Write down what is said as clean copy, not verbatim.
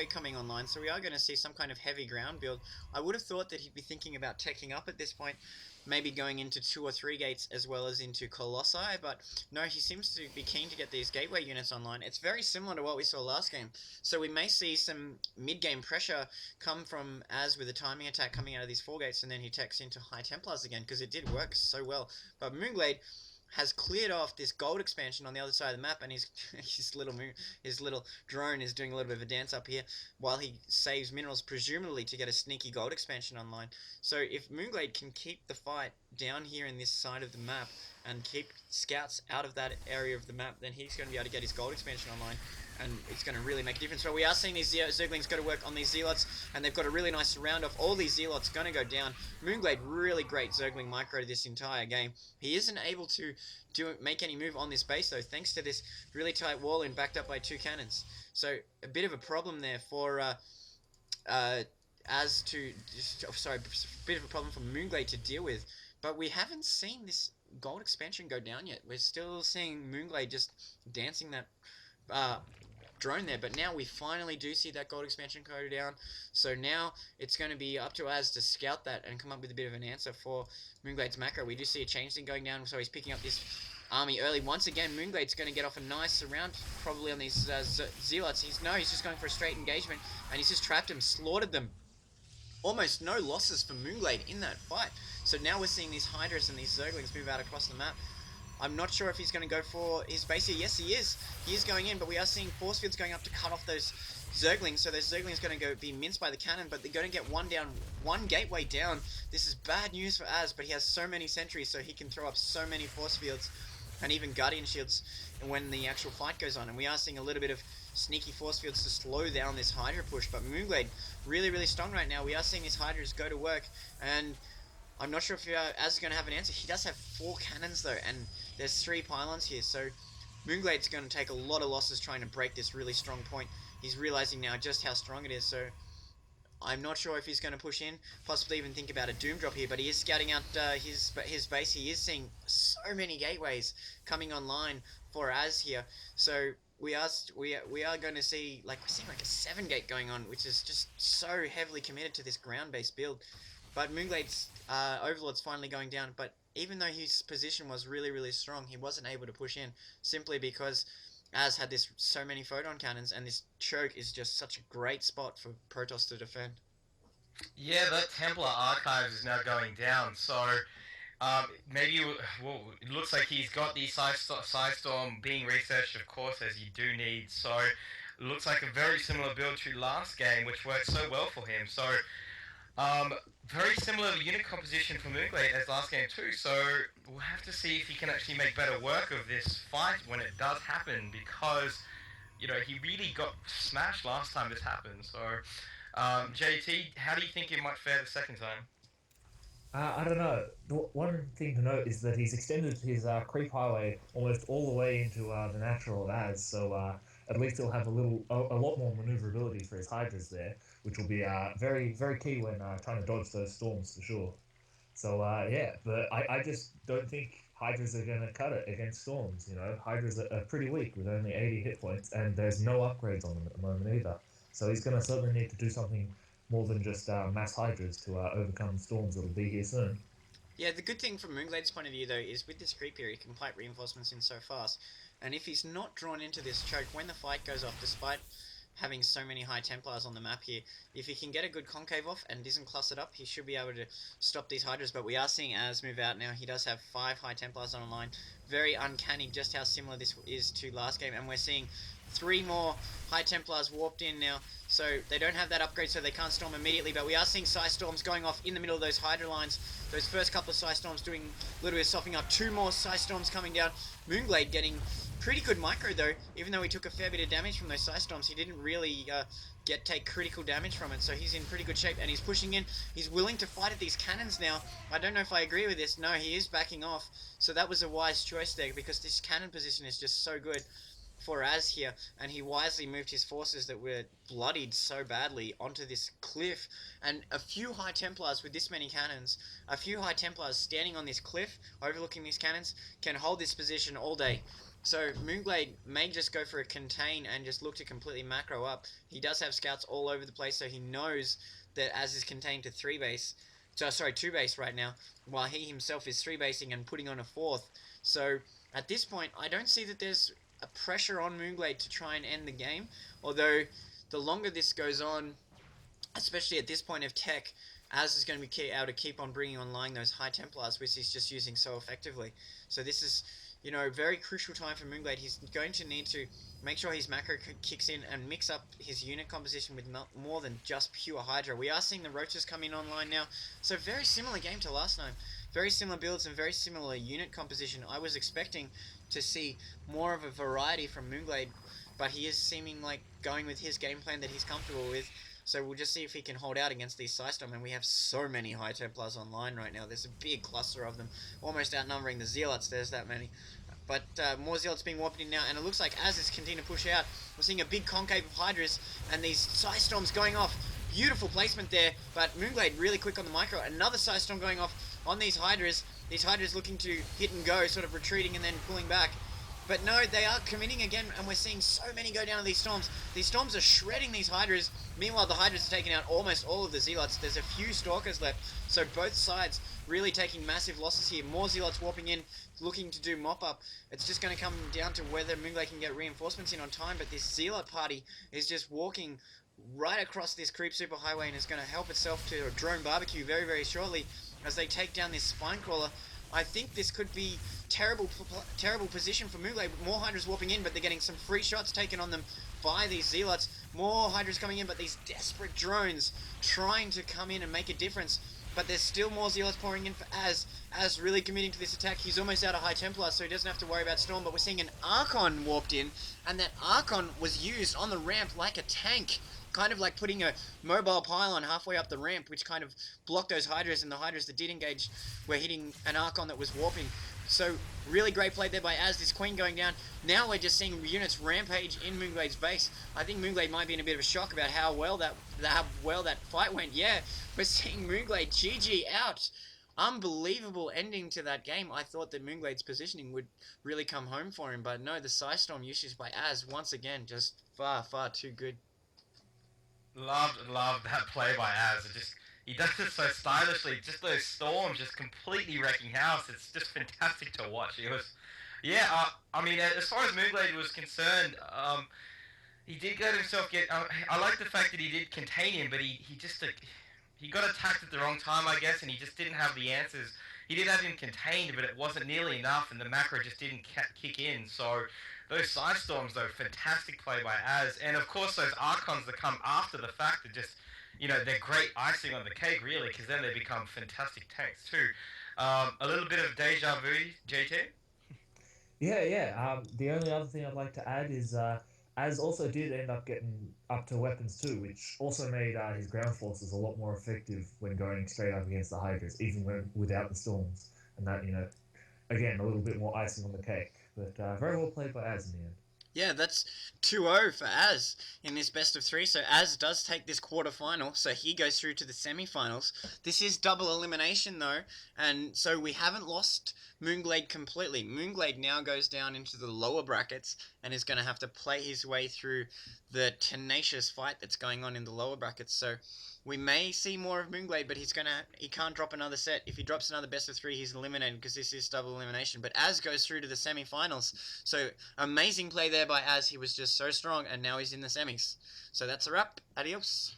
coming online, so we are going to see some kind of heavy ground build. I would have thought that he'd be thinking about teching up at this point, maybe going into 2 or 3 gates as well as into Colossi, but no, he seems to be keen to get these gateway units online. It's very similar to what we saw last game, so we may see some mid-game pressure come from Az with a timing attack coming out of these 4 gates, and then he techs into High Templars again, because it did work so well. But mOOnGLaDe has cleared off this gold expansion on the other side of the map, and his little drone is doing a little bit of a dance up here while he saves minerals, presumably to get a sneaky gold expansion online. So if mOOnGLaDe can keep the fight down here in this side of the map and keep scouts out of that area of the map, then he's going to be able to get his gold expansion online, and it's going to really make a difference. But we are seeing these Zerglings go to work on these Zealots, and they've got a really nice round off. All these Zealots going to go down. mOOnGLaDe, really great Zergling micro this entire game. He isn't able to make any move on this base, though, thanks to this really tight wall and backed up by 2 cannons. So a bit of a problem there for a bit of a problem for mOOnGLaDe to deal with. But we haven't seen this gold expansion go down yet. We're still seeing mOOnGLaDe just dancing that drone there, but now we finally do see that gold expansion go down. So now it's going to be up to Az to scout that and come up with a bit of an answer for mOOnGLaDe's macro. We do see a change thing going down, so he's picking up this army early. Once again, mOOnGLaDe's going to get off a nice round probably on these Zealots. He's just going for a straight engagement, and he's just trapped them, slaughtered them. Almost no losses for mOOnGLaDe in that fight. So now we're seeing these Hydras and these Zerglings move out across the map. I'm not sure if he's going to go for his base here. Yes, he is. He is going in, but we are seeing force fields going up to cut off those Zerglings. So those Zerglings are going to be minced by the cannon, but they're going to get one gateway down. This is bad news for Az, but he has so many sentries, so he can throw up so many force fields and even Guardian shields when the actual fight goes on. And we are seeing a little bit of sneaky force fields to slow down this Hydra push, but mOOnGLaDe really, really strong right now. We are seeing these Hydras go to work, and I'm not sure if Az is going to have an answer. He does have 4 cannons though, and there's 3 pylons here, so mOOnGLaDe's going to take a lot of losses trying to break this really strong point. He's realizing now just how strong it is, so I'm not sure if he's going to push in, possibly even think about a doom drop here, but he is scouting out his base. He is seeing so many gateways coming online for Az here, so we are going to see, we're seeing like a 7 gate going on, which is just so heavily committed to this ground based build. But mOOnGLaDe's Overlord's finally going down, but even though his position was really, really strong, he wasn't able to push in, simply because Az had so many photon cannons, and this choke is just such a great spot for Protoss to defend. Yeah, that Templar Archives is now going down, so maybe it looks like he's got the Psystorm being researched, of course, as you do need, so it looks like a very similar build to last game, which worked so well for him. So very similar unit composition for mOOnGLaDe as last game too, so we'll have to see if he can actually make better work of this fight when it does happen, because, you know, he really got smashed last time this happened. So, JT, how do you think he might fare the second time? I don't know. One thing to note is that he's extended his creep highway almost all the way into the natural of Az, so at least he'll have a lot more maneuverability for his Hydras there, which will be very, very key when trying to dodge those storms for sure. So yeah, but I just don't think Hydras are going to cut it against storms. You know, Hydras are pretty weak with only 80 hit points, and there's no upgrades on them at the moment either. So he's going to certainly need to do something more than just mass Hydras to overcome storms that'll be here soon. Yeah, the good thing from mOOnGLaDe's point of view, though, is with this creep here, he can pipe reinforcements in so fast. And if he's not drawn into this choke, when the fight goes off, despite having so many High Templars on the map here, if he can get a good concave off and isn't clustered up, he should be able to stop these Hydras. But we are seeing Az move out now. He does have 5 High Templars on the line. Very uncanny just how similar this is to last game. And we're seeing 3 more High Templars warped in now. So they don't have that upgrade, so they can't storm immediately, but we are seeing Psystorms going off in the middle of those Hydra lines. Those first couple of Psystorms doing a little bit of softening up. 2 more Psystorms coming down. mOOnGLaDe getting pretty good micro though, even though he took a fair bit of damage from those Psystorms. He didn't really take critical damage from it, so he's in pretty good shape, and he's pushing in. He's willing to fight at these cannons now. I don't know if I agree with this. No, he is backing off, so that was a wise choice there, because this cannon position is just so good for Az here, and he wisely moved his forces that were bloodied so badly onto this cliff. And a few High Templars with this many cannons, a few High Templars standing on this cliff overlooking these cannons, can hold this position all day. So mOOnGLaDe may just go for a contain and just look to completely macro up. He does have scouts all over the place, so he knows that as is contained to 2 base right now, while he himself is 3 basing and putting on a 4th. So at this point, I don't see that there's a pressure on mOOnGLaDe to try and end the game, although the longer this goes on, especially at this point of tech, Az is going to be able to keep on bringing online those high Templars, which he's just using so effectively. So this is, very crucial time for mOOnGLaDe. He's going to need to make sure his macro kicks in and mix up his unit composition with more than just pure Hydra. We are seeing the Roaches come in online now, so very similar game to last time. Very similar builds and very similar unit composition. I was expecting to see more of a variety from mOOnGLaDe, but he is seeming like going with his game plan that he's comfortable with. So we'll just see if he can hold out against these System, and we have so many High Templars online right now. There's a big cluster of them, almost outnumbering the Zealots. There's that many. But more Zealots being warped in now, and it looks like as is continuing to push out, we're seeing a big concave of Hydras, and these Psystorms going off. Beautiful placement there, but mOOnGLaDe really quick on the micro. Another Psystorm going off on these Hydras. These Hydras looking to hit and go, sort of retreating and then pulling back. But no, they are committing again, and we're seeing so many go down to these Storms. These Storms are shredding these Hydras. Meanwhile, the Hydras are taking out almost all of the Zealots. There's a few Stalkers left, so both sides really taking massive losses here. More Zealots warping in, looking to do mop-up. It's just going to come down to whether mOOnGLaDe can get reinforcements in on time, but this Zealot party is just walking right across this creep superhighway and is going to help itself to a drone barbecue very, very shortly as they take down this spine crawler. I think this could be terrible position for mOOnGLaDe. More Hydras warping in, but they're getting some free shots taken on them by these Zealots. More Hydras coming in, but these desperate drones trying to come in and make a difference. But there's still more Zealots pouring in for Az. Az really committing to this attack. He's almost out of High Templar, so he doesn't have to worry about Storm. But we're seeing an Archon warped in, and that Archon was used on the ramp like a tank. Kind of like putting a mobile pylon halfway up the ramp, which kind of blocked those Hydras, and the Hydras that did engage were hitting an Archon that was warping. So, really great play there by Az. This Queen going down. Now we're just seeing units rampage in mOOnGLaDe's base. I think mOOnGLaDe might be in a bit of a shock about how well that fight went. Yeah, we're seeing mOOnGLaDe GG out. Unbelievable ending to that game. I thought that mOOnGLaDe's positioning would really come home for him, but no, the Psystorm usage by Az, once again, just far, far too good. Loved that play by Az. He does it so stylishly. Just those storms, just completely wrecking house. It's just fantastic to watch. It was, yeah. I mean, as far as mOOnGLaDe was concerned, he did let himself get. I like the fact that he did contain him, but he just he got attacked at the wrong time, I guess, and he just didn't have the answers. He did have him contained, but it wasn't nearly enough, and the macro just didn't kick in. So. Those side storms, though, fantastic play by Az. And, of course, those Archons that come after the fact are just, they're great icing on the cake, really, because then they become fantastic tanks, too. A little bit of deja vu, JT? Yeah. The only other thing I'd like to add is Az also did end up getting up to weapons, too, which also made his ground forces a lot more effective when going straight up against the Hydras, even without the storms. And that, again, a little bit more icing on the cake. But very well played by Az in the end. Yeah, that's 2-0 for Az in this best of 3. So Az does take this quarterfinal, so he goes through to the semi-finals. This is double elimination though, and so we haven't lost mOOnGLaDe completely. mOOnGLaDe now goes down into the lower brackets and is going to have to play his way through the tenacious fight that's going on in the lower brackets. So we may see more of mOOnGLaDe, but he can't drop another set. If he drops another best of 3, he's eliminated because this is double elimination. But Az goes through to the semi-finals. So amazing play there by Az. He was just so strong, and now he's in the semis. So that's a wrap. Adios.